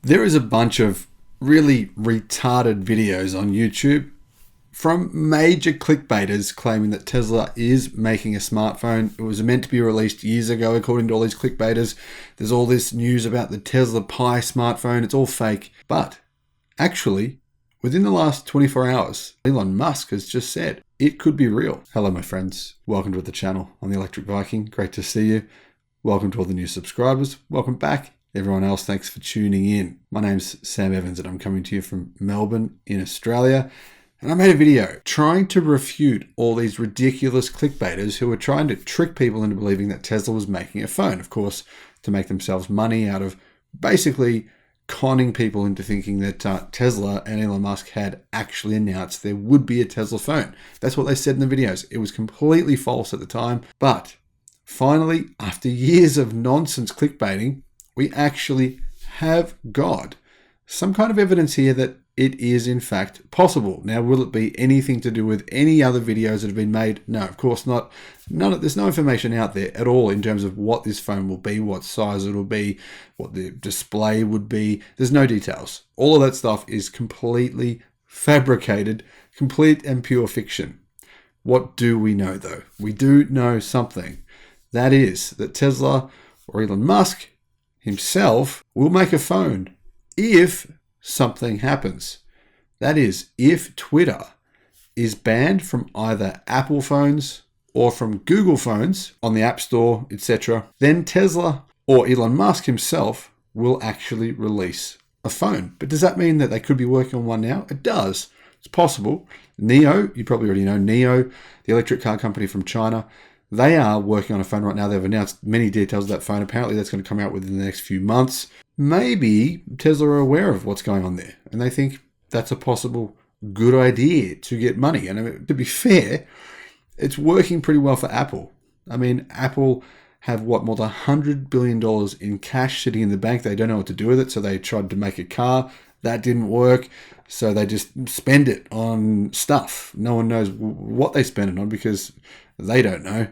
There is a bunch of really retarded videos on YouTube from major clickbaiters claiming that Tesla is making a smartphone. It was meant to be released years ago, according to all these clickbaiters. There's all this news about the Tesla Pi smartphone. It's all fake. But actually, within the last 24 hours, Elon Musk has just said it could be real. Hello, my friends. Welcome to the channel on the Electric Viking. Great to see you. Welcome to all the new subscribers. Welcome back. Everyone else, thanks for tuning in. My name's Sam Evans and I'm coming to you from Melbourne in Australia. And I made a video trying to refute all these ridiculous clickbaiters who were trying to trick people into believing that Tesla was making a phone, of course, to make themselves money out of basically conning people into thinking that Tesla and Elon Musk had actually announced there would be a Tesla phone. That's what they said in the videos. It was completely false at the time. But finally, after years of nonsense clickbaiting, we actually have got some kind of evidence here that it is in fact possible. Now, will it be anything to do with any other videos that have been made? No, of course not. There's no information out there at all in terms of what this phone will be, what size it will be, what the display would be. There's no details. All of that stuff is completely fabricated, complete and pure fiction. What do we know though? We do know something. That is that Tesla or Elon Musk himself will make a phone if something happens. That is, if Twitter is banned from either Apple phones or from Google phones on the App Store, etc., then Tesla or Elon Musk himself will actually release a phone. But does that mean that they could be working on one now? It does. It's possible. NIO, you probably already know NIO, the electric car company from China, they are working on a phone right now. They've announced many details of that phone. Apparently that's going to come out within the next few months. Maybe Tesla are aware of what's going on there and they think that's a possible good idea to get money. And I mean, to be fair, it's working pretty well for Apple. I mean, Apple have more than $100 billion in cash sitting in the bank. They don't know what to do with it. So they tried to make a car. That didn't work. So they just spend it on stuff. No one knows what they spend it on because they don't know.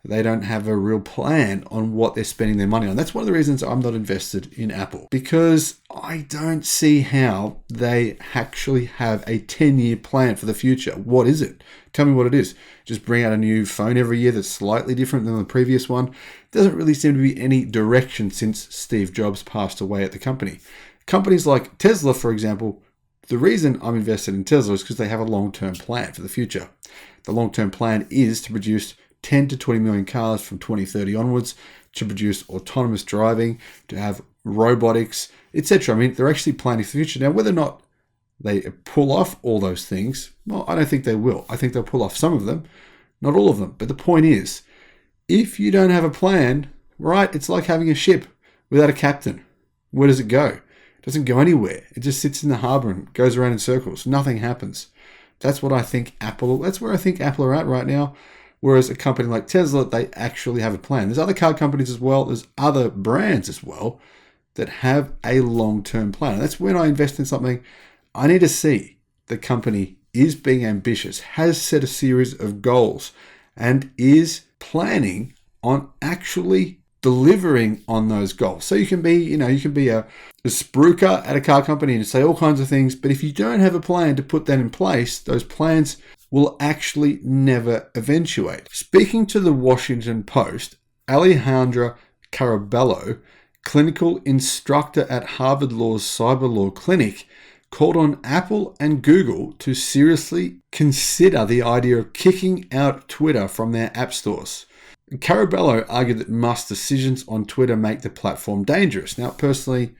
They don't have a real plan on what they're spending their money on. That's one of the reasons I'm not invested in Apple, because I don't see how they actually have a 10-year plan for the future. What is it? Tell me what it is. Just bring out a new phone every year that's slightly different than the previous one. Doesn't really seem to be any direction since Steve Jobs passed away at the company. Companies like Tesla, for example, the reason I'm invested in Tesla is because they have a long-term plan for the future. The long-term plan is to produce 10 to 20 million cars from 2030 onwards, to produce autonomous driving, to have robotics, etc. I mean, they're actually planning for the future. Now, whether or not they pull off all those things, well, I don't think they will. I think they'll pull off some of them, not all of them. But the point is, if you don't have a plan, right, it's like having a ship without a captain. Where does it go? It doesn't go anywhere. It just sits in the harbor and goes around in circles. Nothing happens. That's where I think Apple are at right now. Whereas a company like Tesla, they actually have a plan. There's other car companies as well. There's other brands as well that have a long-term plan. And that's when I invest in something, I need to see the company is being ambitious, has set a series of goals, and is planning on actually delivering on those goals. So you can be a spruiker at a car company and say all kinds of things, but if you don't have a plan to put that in place, those plans will actually never eventuate. Speaking to the Washington Post, Alejandra Carabello, clinical instructor at Harvard Law's Cyber Law Clinic, called on Apple and Google to seriously consider the idea of kicking out Twitter from their app stores. Carabello argued that Musk's decisions on Twitter make the platform dangerous. Now, personally,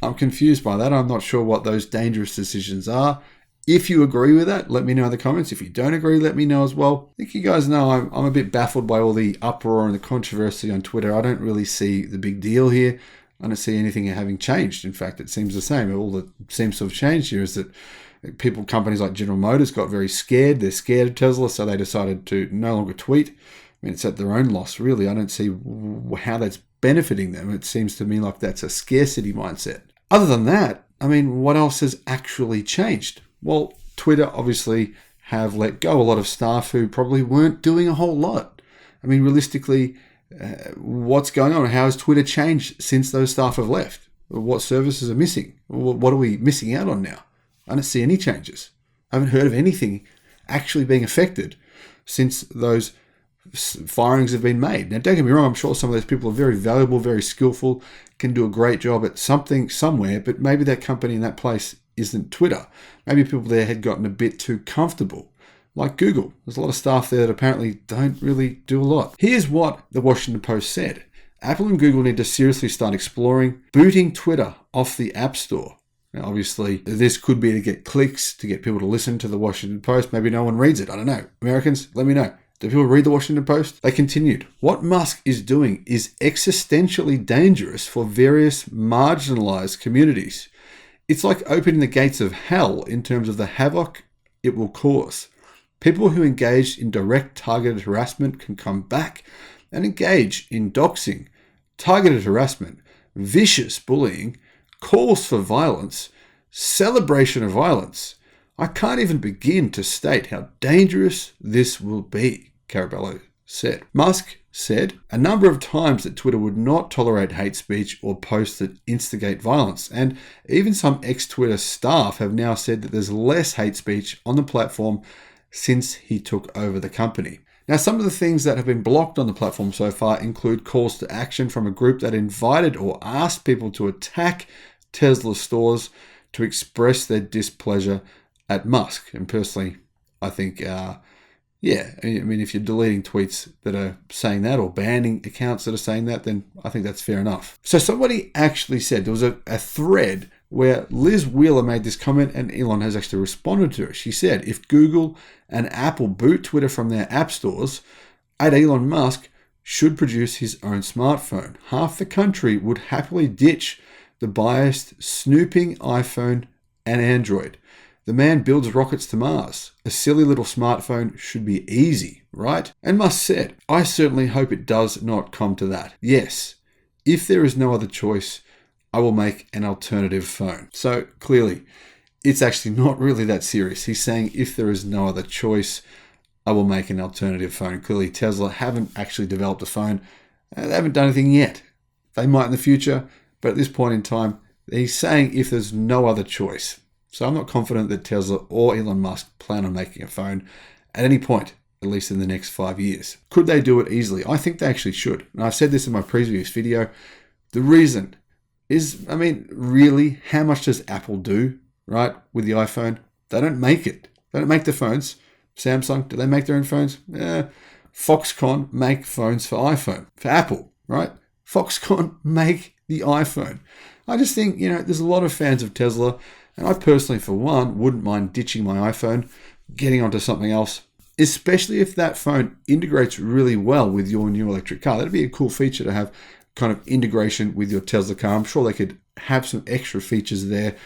I'm confused by that. I'm not sure what those dangerous decisions are. If you agree with that, let me know in the comments. If you don't agree, let me know as well. I think you guys know I'm a bit baffled by all the uproar and the controversy on Twitter. I don't really see the big deal here. I don't see anything having changed. In fact, it seems the same. All that seems to have changed here is that companies like General Motors got very scared. They're scared of Tesla, so they decided to no longer tweet. I mean, it's at their own loss, really. I don't see how that's benefiting them. It seems to me like that's a scarcity mindset. Other than that, I mean, what else has actually changed? Well, Twitter obviously have let go a lot of staff who probably weren't doing a whole lot. I mean, realistically, what's going on? How has Twitter changed since those staff have left? What services are missing? What are we missing out on now? I don't see any changes. I haven't heard of anything actually being affected since those firings have been made. Now, don't get me wrong, I'm sure some of those people are very valuable, very skillful, can do a great job at something somewhere, but maybe that company in that place isn't Twitter. Maybe people there had gotten a bit too comfortable. Like Google. There's a lot of staff there that apparently don't really do a lot. Here's what the Washington Post said. Apple and Google need to seriously start exploring booting Twitter off the App Store. Now, obviously, this could be to get clicks, to get people to listen to the Washington Post. Maybe no one reads it. I don't know. Americans, let me know. Do people read the Washington Post? They continued. What Musk is doing is existentially dangerous for various marginalized communities. It's like opening the gates of hell in terms of the havoc it will cause. People who engaged in direct targeted harassment can come back and engage in doxing, targeted harassment, vicious bullying, calls for violence, celebration of violence. I can't even begin to state how dangerous this will be, Carabello said. Musk said a number of times that Twitter would not tolerate hate speech or posts that instigate violence, and even some ex-Twitter staff have now said that there's less hate speech on the platform since he took over the company. Now, some of the things that have been blocked on the platform so far include calls to action from a group that invited or asked people to attack Tesla stores to express their displeasure at Musk. And personally, I think, if you're deleting tweets that are saying that or banning accounts that are saying that, then I think that's fair enough. So somebody actually said, there was a thread where Liz Wheeler made this comment and Elon has actually responded to it. She said, if Google and Apple boot Twitter from their app stores, Elon Musk should produce his own smartphone. Half the country would happily ditch the biased, snooping iPhone and Android. The man builds rockets to Mars. A silly little smartphone should be easy, right? And Musk said, I certainly hope it does not come to that. Yes, if there is no other choice, I will make an alternative phone. So clearly, it's actually not really that serious. He's saying if there is no other choice, I will make an alternative phone. Clearly, Tesla haven't actually developed a phone. They haven't done anything yet. They might in the future, but at this point in time, he's saying if there's no other choice. So I'm not confident that Tesla or Elon Musk plan on making a phone at any point, at least in the next 5 years. Could they do it easily? I think they actually should. And I've said this in my previous video. The reason is, really, how much does Apple do, right, with the iPhone? They don't make it. They don't make the phones. Samsung, do they make their own phones? Foxconn make phones for iPhone, for Apple, right? Foxconn make the iPhone. I just think, there's a lot of fans of Tesla, and I personally, for one, wouldn't mind ditching my iPhone, getting onto something else, especially if that phone integrates really well with your new electric car. That'd be a cool feature to have kind of integration with your Tesla car. I'm sure they could have some extra features there.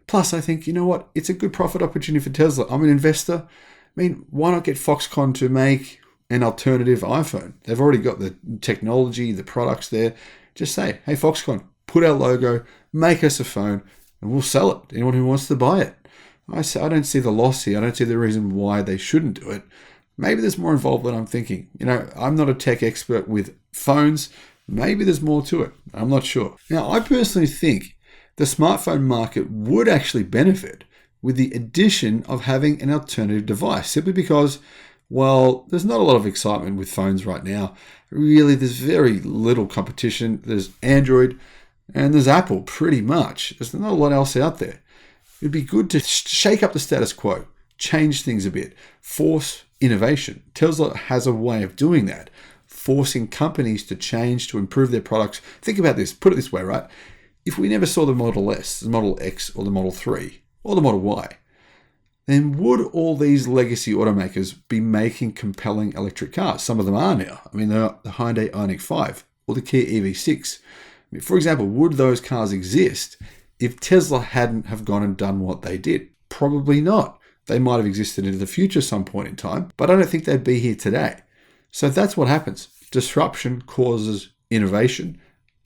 Plus, I think, it's a good profit opportunity for Tesla. I'm an investor. Why not get Foxconn to make an alternative iPhone? They've already got the technology, the products there. Just say, hey, Foxconn, put our logo, make us a phone, and we'll sell it to anyone who wants to buy it. I don't see the loss here. I don't see the reason why they shouldn't do it. Maybe there's more involved than I'm thinking. I'm not a tech expert with phones. Maybe there's more to it. I'm not sure. Now, I personally think the smartphone market would actually benefit with the addition of having an alternative device, simply because, there's not a lot of excitement with phones right now. Really, there's very little competition. There's Android and there's Apple, pretty much. There's not a lot else out there. It'd be good to shake up the status quo, change things a bit, force innovation. Tesla has a way of doing that, forcing companies to change, to improve their products. Think about this, put it this way, right? If we never saw the Model S, the Model X, or the Model 3, or the Model Y, then would all these legacy automakers be making compelling electric cars? Some of them are now. The Hyundai Ioniq 5 or the Kia EV6. For example, would those cars exist if Tesla hadn't have gone and done what they did? Probably not. They might have existed into the future some point in time, but I don't think they'd be here today. So that's what happens. Disruption causes innovation.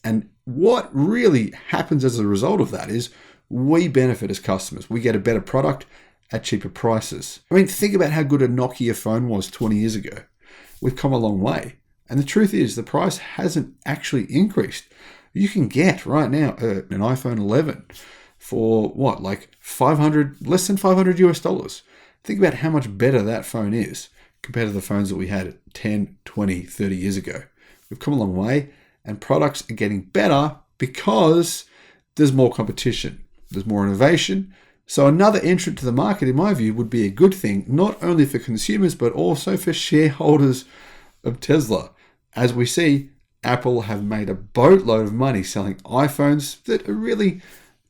And what really happens as a result of that is we benefit as customers. We get a better product at cheaper prices. Think about how good a Nokia phone was 20 years ago. We've come a long way. And the truth is, the price hasn't actually increased. You can get right now an iPhone 11 for what, like 500, less than 500 US dollars. Think about how much better that phone is compared to the phones that we had 10, 20, 30 years ago. We've come a long way, and products are getting better because there's more competition, there's more innovation. So another entrant to the market, in my view, would be a good thing, not only for consumers, but also for shareholders of Tesla. As we see, Apple have made a boatload of money selling iPhones that are really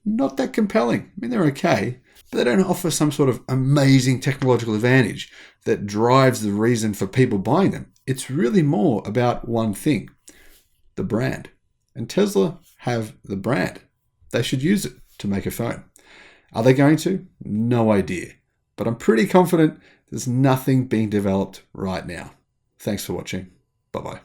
not that compelling. I mean, they're okay, but they don't offer some sort of amazing technological advantage that drives the reason for people buying them. It's really more about one thing, the brand. And Tesla have the brand. They should use it to make a phone. Are they going to? No idea. But I'm pretty confident there's nothing being developed right now. Thanks for watching. Bye-bye.